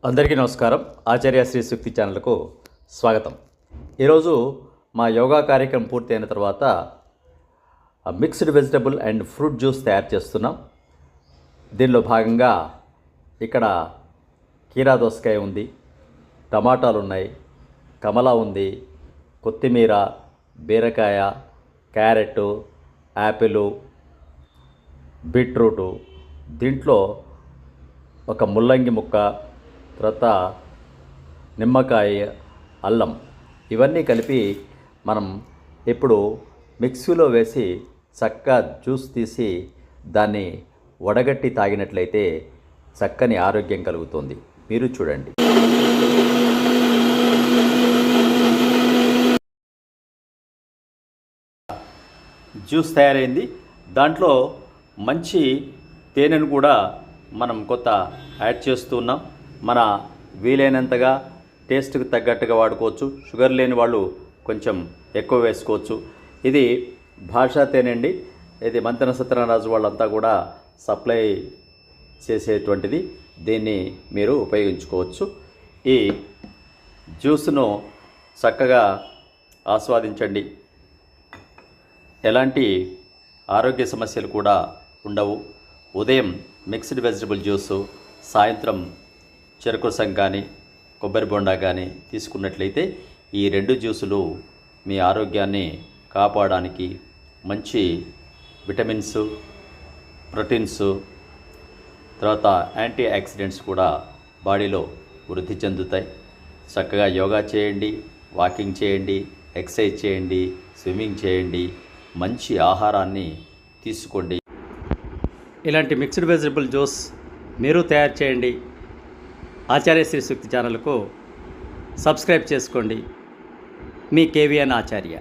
అందరికీ నమస్కారం. ఆచార్య శ్రీ శక్తి ఛానల్కు స్వాగతం. ఈరోజు మా యోగా కార్యక్రమం పూర్తయిన తర్వాత mixed vegetable and fruit juice తయారు చేస్తున్నాం. దీనిలో భాగంగా ఇక్కడ కీరా దోసకాయ ఉంది, టమాటాలు ఉన్నాయి, కమలా ఉంది, కొత్తిమీర, బీరకాయ, క్యారెట్, యాపిల్, బీట్రూటు, దీంట్లో ఒక ముల్లంగి ముక్క, తర్వాత నిమ్మకాయ, అల్లం, ఇవన్నీ కలిపి మనం ఇప్పుడు మిక్సీలో వేసి చక్కగా జ్యూస్ తీసి దాన్ని వడగట్టి తాగినట్లయితే చక్కని ఆరోగ్యం కలుగుతుంది. మీరు చూడండి. జ్యూస్ తయారైంది. దాంట్లో మంచి తేనెను కూడా మనం కొత్త యాడ్ చేస్తున్నాం. మన వీలైనంతగా టేస్ట్కి తగ్గట్టుగా వాడుకోవచ్చు. షుగర్ లేని వాళ్ళు కొంచెం ఎక్కువ వేసుకోవచ్చు. ఇది భాషా తేనె అండి. ఇది మంతెన సత్యనారాజు వాళ్ళంతా కూడా సప్లై చేసేటువంటిది. దీన్ని మీరు ఉపయోగించుకోవచ్చు. ఈ జ్యూస్ను చక్కగా ఆస్వాదించండి. ఎలాంటి ఆరోగ్య సమస్యలు కూడా ఉండవు. ఉదయం మిక్స్డ్ వెజిటబుల్ జ్యూసు, సాయంత్రం చెరుకు రసం కానీ కొబ్బరి బొండా కానీ తీసుకున్నట్లయితే ఈ రెండు జ్యూసులు మీ ఆరోగ్యాన్ని కాపాడడానికి మంచి విటమిన్స్, ప్రోటీన్స్, తర్వాత యాంటీ ఆక్సిడెంట్స్ కూడా బాడీలో వృద్ధి చెందుతాయి. చక్కగా యోగా చేయండి, వాకింగ్ చేయండి, ఎక్సర్సైజ్ చేయండి, స్విమ్మింగ్ చేయండి, మంచి ఆహారాన్ని తీసుకోండి. ఇలాంటి మిక్స్డ్ వెజిటబుల్ జ్యూస్ మీరు తయారు చేయండి. ఆచార్య శ్రీ శక్తి ఛానల్కు సబ్స్క్రైబ్ చేసుకోండి. మీ కేవీఎన్ ఆచార్య.